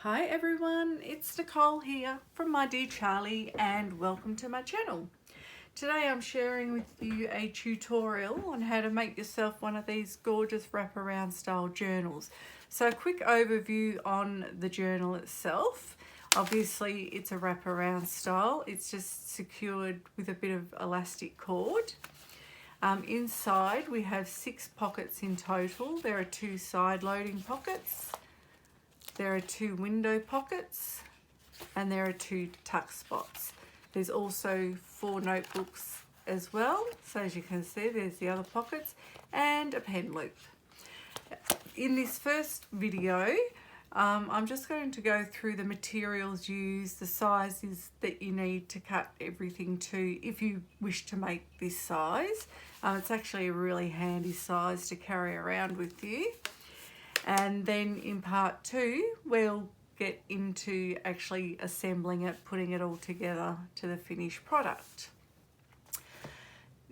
Hi everyone, it's Nicole here from My Dear Charlie and welcome to my channel. Today I'm sharing with you a tutorial on how to make yourself one of these gorgeous wraparound style journals. So a quick overview on the journal itself. Obviously it's a wraparound style, it's just secured with a bit of elastic cord. Inside we have 6 pockets in total. There are 2 side loading pockets. There are 2 window pockets and there are 2 tuck spots. There's also 4 notebooks as well. So as you can see, there's the other pockets and a pen loop. In this first video, I'm just going to go through the materials used, the sizes that you need to cut everything to if you wish to make this size. It's actually a really handy size to carry around with you. And then in part 2, we'll get into actually assembling it, putting it all together to the finished product.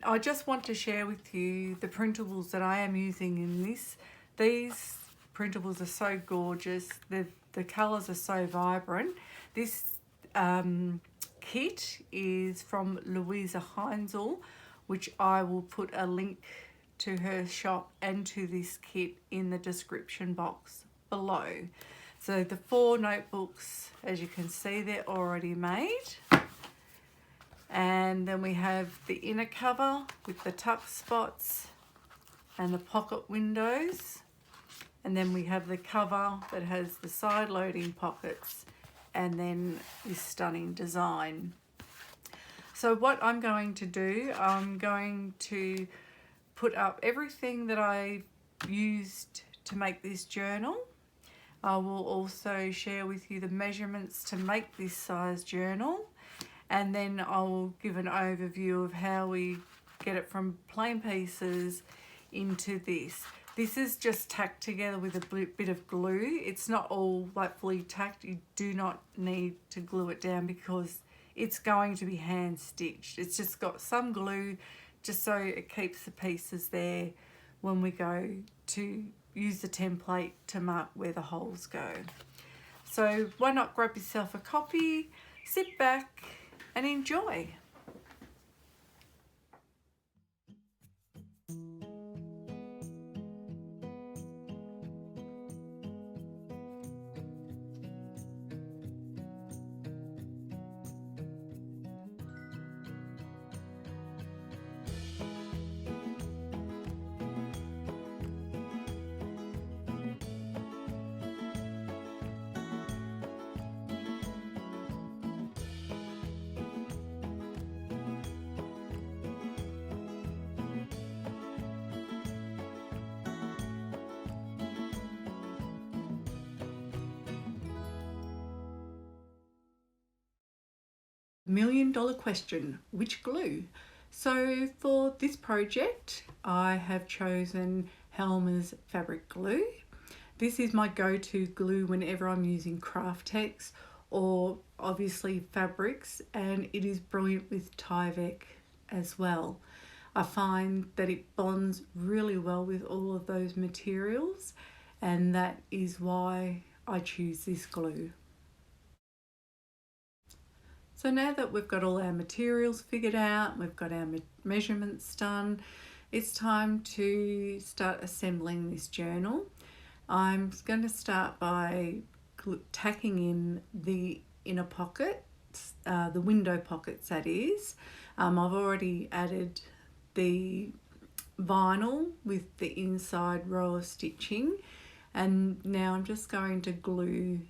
I just want to share with you the printables that I am using in this. These printables are so gorgeous. The colours are so vibrant. This kit is from Louisa Heinzel, which I will put a link to her shop and to this kit in the description box below. So the 4 notebooks, as you can see, they're already made. And then we have the inner cover with the tuck spots and the pocket windows. And then we have the cover that has the side loading pockets and then this stunning design. So what I'm going to do, I'm going to put up everything that I used to make this journal. I will also share with you the measurements to make this size journal, and then I will give an overview of how we get it from plain pieces into this. This is just tacked together with a bit of glue. It's not all like fully tacked. You do not need to glue it down because it's going to be hand stitched. It's just got some glue just so it keeps the pieces there when we go to use the template to mark where the holes go. So why not grab yourself a copy, sit back and enjoy. $1,000,000 question, which glue? So for this project I have chosen Helmer's fabric glue. This is my go-to glue whenever I'm using craft text or obviously fabrics, and it is brilliant with Tyvek as well. I find that it bonds really well with all of those materials, and that is why I choose this glue. So now that we've got all our materials figured out, we've got our measurements done, it's time to start assembling this journal. I'm going to start by tacking in the inner pockets, the window pockets that is. I've already added the vinyl with the inside row of stitching, and now I'm just going to glue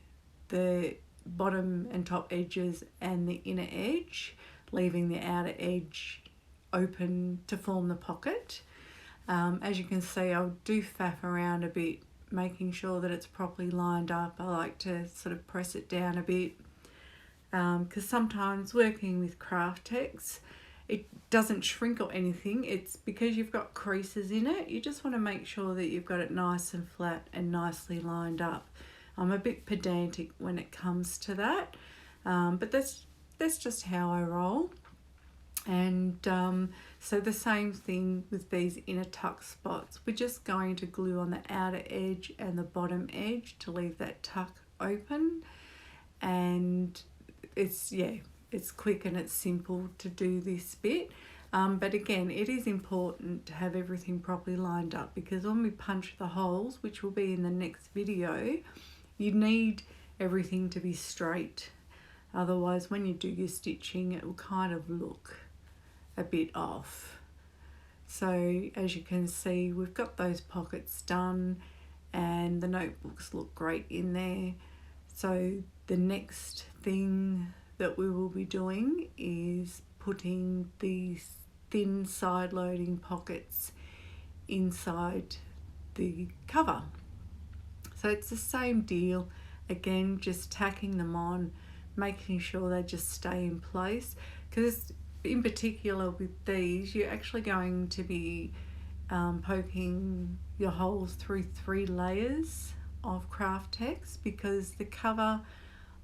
the bottom and top edges and the inner edge, leaving the outer edge open to form the pocket. As you can see, I'll do faff around a bit, making sure that it's properly lined up. I like to sort of press it down a bit because sometimes working with craft text, it doesn't shrink or anything. It's because you've got creases in it. You just want to make sure that you've got it nice and flat and nicely lined up. I'm a bit pedantic when it comes to that, but that's just how I roll. And so the same thing with these inner tuck spots. We're just going to glue on the outer edge and the bottom edge to leave that tuck open, and it's quick and it's simple to do this bit. But again, it is important to have everything properly lined up, because when we punch the holes, which will be in the next video, you need everything to be straight. Otherwise, when you do your stitching, it will kind of look a bit off. So as you can see, we've got those pockets done and the notebooks look great in there. So the next thing that we will be doing is putting these thin side loading pockets inside the cover. So it's the same deal, again, just tacking them on, making sure they just stay in place, because in particular with these, you're actually going to be poking your holes through 3 layers of craft text, because the cover,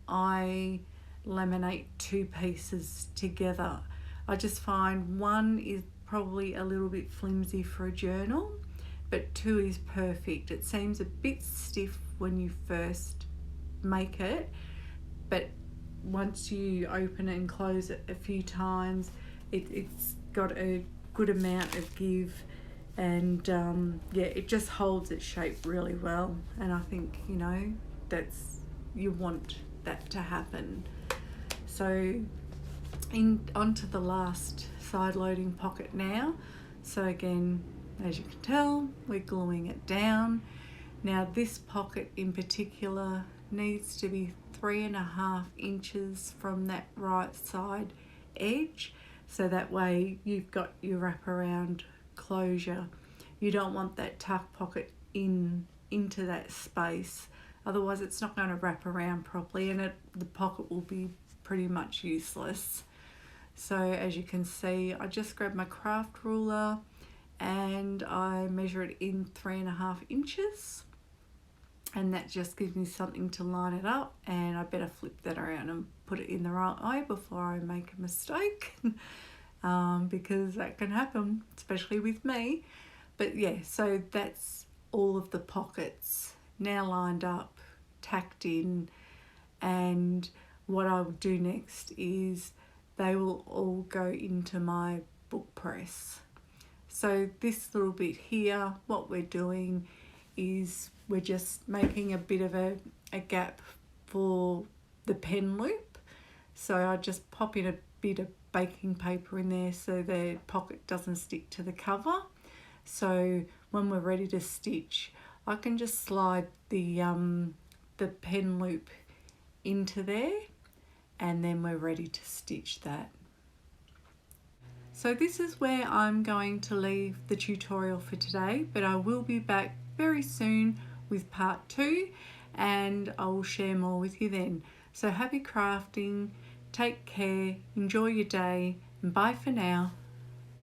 I laminate 2 pieces together. I just find 1 is probably a little bit flimsy for a journal, but 2 is perfect. It seems a bit stiff when you first make it, but once you open it and close it a few times, it's got a good amount of give, and it just holds its shape really well. And I think, you know, you want that to happen. So onto the last side loading pocket now. So again, as you can tell, we're gluing it down. Now this pocket in particular needs to be 3.5 inches from that right side edge, so that way you've got your wraparound closure. You don't want that tuck pocket into that space, otherwise it's not going to wrap around properly, and the pocket will be pretty much useless. So as you can see, I just grabbed my craft ruler and I measure it in 3.5 inches, and that just gives me something to line it up. And I better flip that around and put it in the right way before I make a mistake, because that can happen, especially with me. But yeah, so that's all of the pockets now lined up, tacked in, and what I will do next is they will all go into my book press. So this little bit here, what we're doing is we're just making a bit of a gap for the pen loop. So I just pop in a bit of baking paper in there so the pocket doesn't stick to the cover. So when we're ready to stitch, I can just slide the pen loop into there, and then we're ready to stitch that. So this is where I'm going to leave the tutorial for today, but I will be back very soon with part 2, and I will share more with you then. So happy crafting, take care, enjoy your day, and bye for now.